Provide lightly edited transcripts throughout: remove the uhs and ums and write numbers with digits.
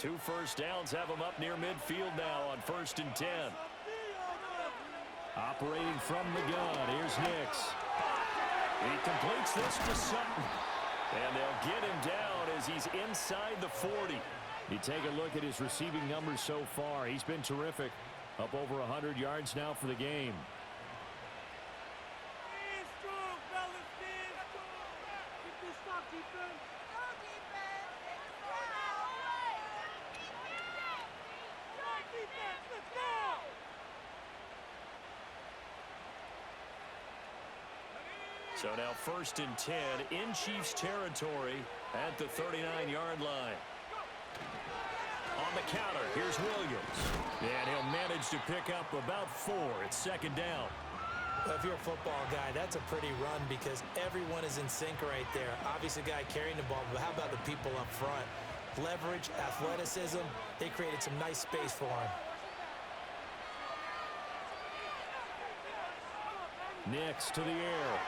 2 first downs have him up near midfield now on 1st and 10. Operating from the gun, here's Nix. He completes this to Sutton. And they'll get him down as he's inside the 40. You take a look at his receiving numbers so far. He's been terrific. Up over 100 yards now for the game. So now 1st and 10 in Chiefs territory at the 39-yard line. On the counter, here's Williams. And he'll manage to pick up about 4. It's 2nd down. Well, if you're a football guy, that's a pretty run because everyone is in sync right there. Obviously, the guy carrying the ball, but how about the people up front? Leverage, athleticism, they created some nice space for him. Nix to the air.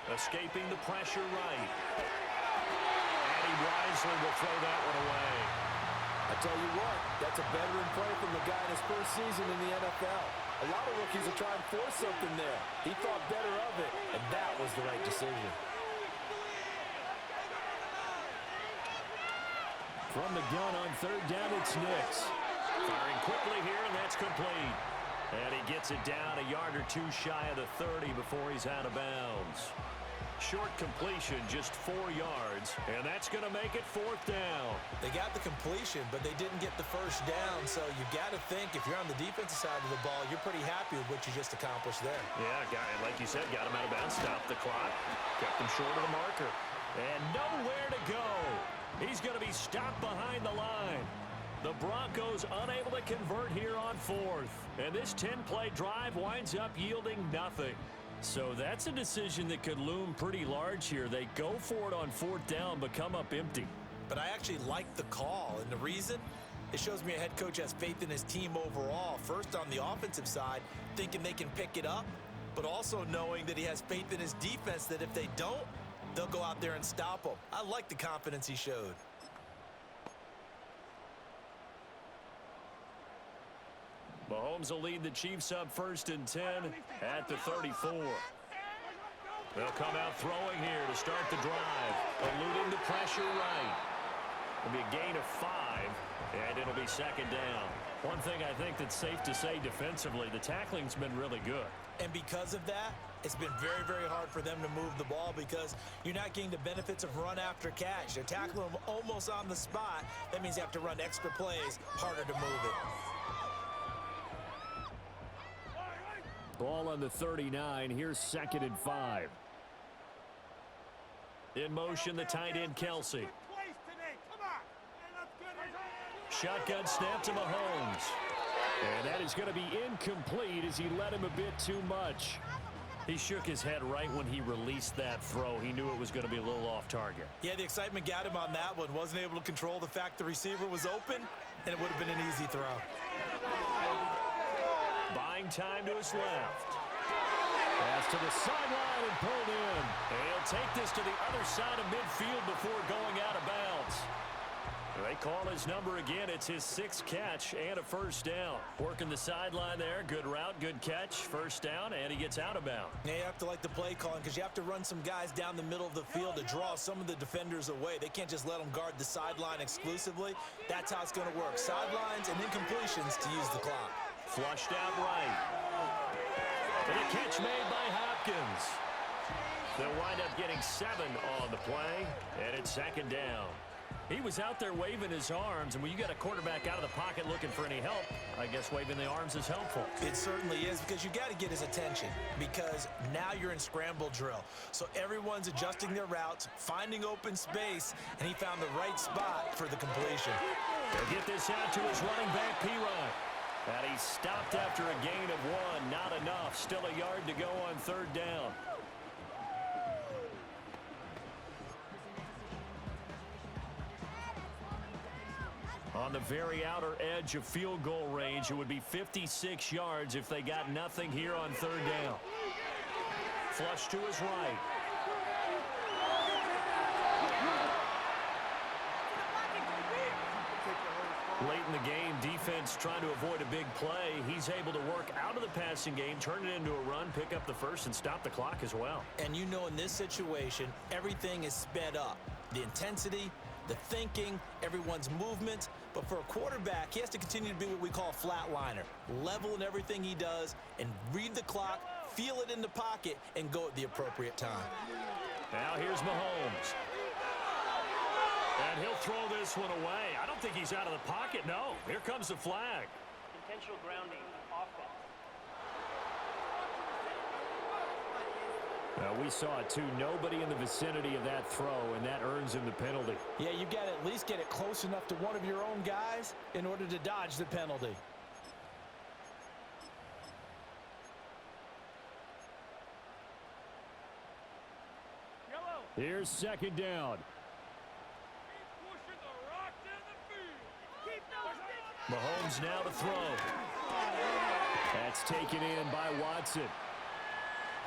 Escaping the pressure right. And he wisely will throw that one away. I tell you what, that's a veteran play from the guy in his first season in the NFL. A lot of rookies will try and force something there. He thought better of it, and that was the right decision. From the gun on 3rd down, it's Nix. Firing quickly here, and that's complete. And he gets it down a yard or 2 shy of the 30 before he's out of bounds. Short completion, just 4 yards, and that's going to make it 4th down. They got the completion, but they didn't get the first down, so you got to think if you're on the defensive side of the ball, you're pretty happy with what you just accomplished there. Yeah, like you said, got him out of bounds, stopped the clock, kept him short of the marker, and nowhere to go. He's going to be stopped behind the line. The Broncos unable to convert here on 4th, and this 10-play drive winds up yielding nothing. So that's a decision that could loom pretty large here. They go for it on 4th down, but come up empty. But I actually like the call, and the reason? It shows me a head coach has faith in his team overall. First on the offensive side, thinking they can pick it up, but also knowing that he has faith in his defense that if they don't, they'll go out there and stop them. I like the confidence he showed. Mahomes will lead the Chiefs up 1st and 10 at the 34. They'll come out throwing here to start the drive. Eluding the pressure right. It'll be a gain of 5, and it'll be 2nd down. One thing I think that's safe to say defensively, the tackling's been really good. And because of that, it's been very, very hard for them to move the ball because you're not getting the benefits of run after catch. They're tackling them almost on the spot. That means you have to run extra plays, harder to move it. Ball on the 39. Here's 2nd and 5. In motion, the tight end, Kelsey. Shotgun snap to Mahomes. And that is going to be incomplete as he led him a bit too much. He shook his head right when he released that throw. He knew it was going to be a little off target. Yeah, the excitement got him on that one. Wasn't able to control the fact the receiver was open, and it would have been an easy throw. Buying time to his left. Pass to the sideline and pulled in. And he'll take this to the other side of midfield before going out of bounds. They call his number again. It's his 6th catch and a 1st down. Working the sideline there. Good route, good catch. 1st down, and he gets out of bounds. Yeah, you have to like the play calling because you have to run some guys down the middle of the field to draw some of the defenders away. They can't just let them guard the sideline exclusively. That's how it's going to work. Sidelines and incompletions to use the clock. Flushed out right. And a catch made by Hopkins. They'll wind up getting 7 on the play, and it's 2nd down. He was out there waving his arms, and when you got a quarterback out of the pocket looking for any help, I guess waving the arms is helpful. It certainly is because you got to get his attention because now you're in scramble drill. So everyone's adjusting their routes, finding open space, and he found the right spot for the completion. They'll get this out to his running back, P-Rod. And he stopped after a gain of 1. Not enough. Still a yard to go on 3rd down. On the very outer edge of field goal range, it would be 56 yards if they got nothing here on 3rd down. Flush to his right. Late in the game, defense trying to avoid a big play. He's able to work out of the passing game, turn it into a run, pick up the first, and stop the clock as well. And you know, in this situation, everything is sped up. The intensity, the thinking, everyone's movement. But for a quarterback, he has to continue to be what we call a flatliner. Level in everything he does and read the clock, feel it in the pocket, and go at the appropriate time. Now here's Mahomes. And he'll throw this one away. I don't think he's out of the pocket, no. Here comes the flag. Intentional grounding, offense. We saw it, too. Nobody in the vicinity of that throw, and that earns him the penalty. Yeah, you got to at least get it close enough to one of your own guys in order to dodge the penalty. Here's second down. Mahomes now to throw. That's taken in by Watson.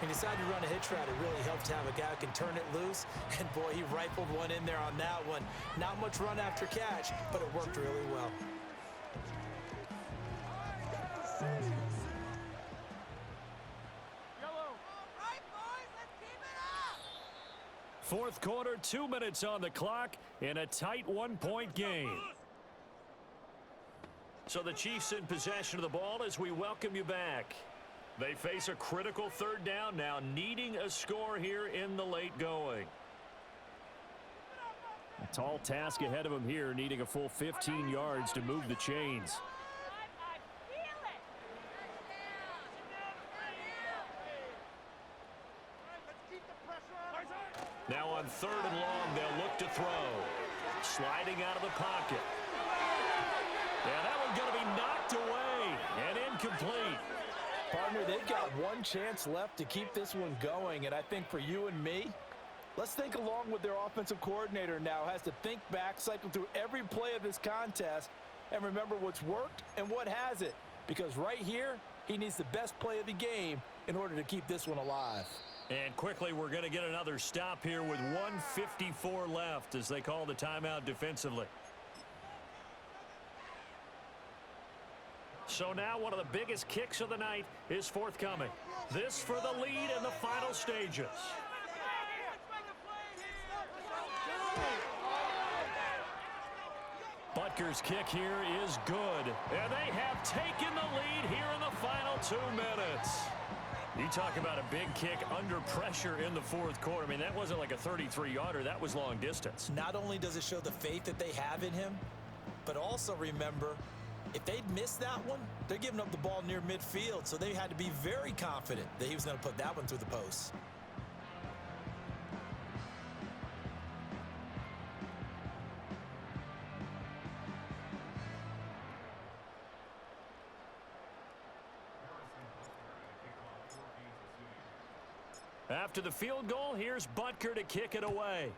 He decided to run a hitch route. It really helps to have a guy who can turn it loose. And, boy, he rifled one in there on that one. Not much run after catch, but it worked really well. Fourth quarter, 2 minutes on the clock in a tight one-point game. So the Chiefs in possession of the ball as we welcome you back. They face a critical third down now, needing a score here in the late going. A tall task ahead of them here, needing a full 15 yards to move the chains. Now on third and long, they'll look to throw. Sliding out of the pocket. Yeah, that one's going to be knocked away and incomplete. Partner, they've got one chance left to keep this one going, and I think for you and me, let's think along with their offensive coordinator now. Has to think back, cycle through every play of this contest, and remember what's worked and what hasn't. Because right here, he needs the best play of the game in order to keep this one alive. And quickly, we're going to get another stop here with 1:54 left as they call the timeout defensively. So now one of the biggest kicks of the night is forthcoming. This for the lead in the final stages. Butker's kick here is good. And they have taken the lead here in the final 2 minutes. You talk about a big kick under pressure in the fourth quarter. I mean, that wasn't like a 33-yarder. That was long distance. Not only does it show the faith that they have in him, but also remember, if they'd missed that one, they're giving up the ball near midfield, so they had to be very confident that he was going to put that one through the post. After the field goal, here's Butker to kick it away.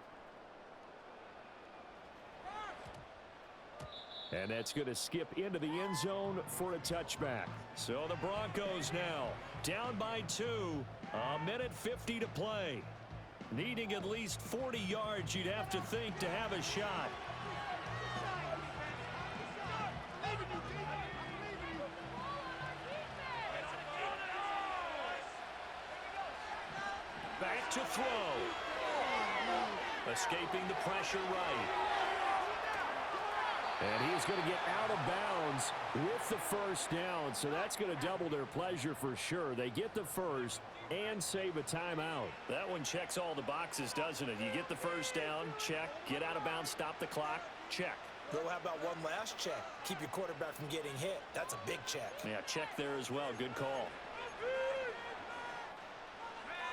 And that's going to skip into the end zone for a touchback. So the Broncos now down by 2, 1:50 to play. Needing at least 40 yards, you'd have to think, to have a shot. Back to throw. Escaping the pressure right. And he's going to get out of bounds with the first down. So that's going to double their pleasure for sure. They get the first and save a timeout. That one checks all the boxes, doesn't it? You get the first down, check. Get out of bounds, stop the clock, check. Well, how about one last check? Keep your quarterback from getting hit. That's a big check. Yeah, check there as well. Good call.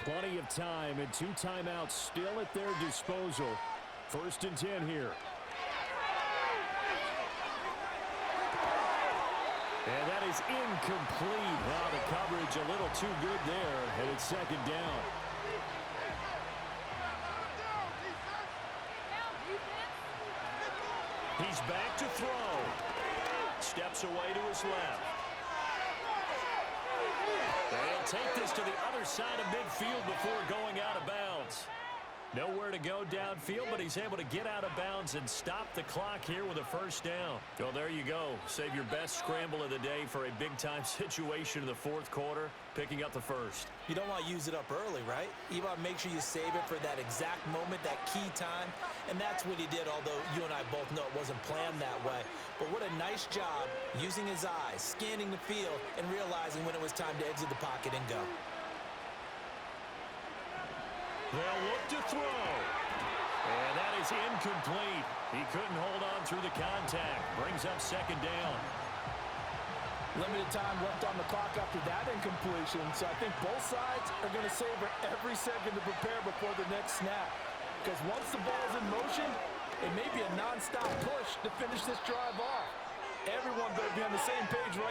Plenty of time and 2 timeouts still at their disposal. 1st and 10 here. And that is incomplete. Wow, the coverage a little too good there, and it's 2nd down. He's back to throw. Steps away to his left. They'll take this to the other side of midfield before going out of bounds. Nowhere to go downfield, but he's able to get out of bounds and stop the clock here with a first down. Well, there you go. Save your best scramble of the day for a big-time situation in the fourth quarter, picking up the first. You don't want to use it up early, right? You want to make sure you save it for that exact moment, that key time, and that's what he did, although you and I both know it wasn't planned that way. But what a nice job using his eyes, scanning the field, and realizing when it was time to exit the pocket and go. They'll look to throw. And that is incomplete. He couldn't hold on through the contact. Brings up second down. Limited time left on the clock after that incompletion, so I think both sides are going to savor every second to prepare before the next snap. Because once the ball's in motion, it may be a non-stop push to finish this drive off. Everyone better be on the same page right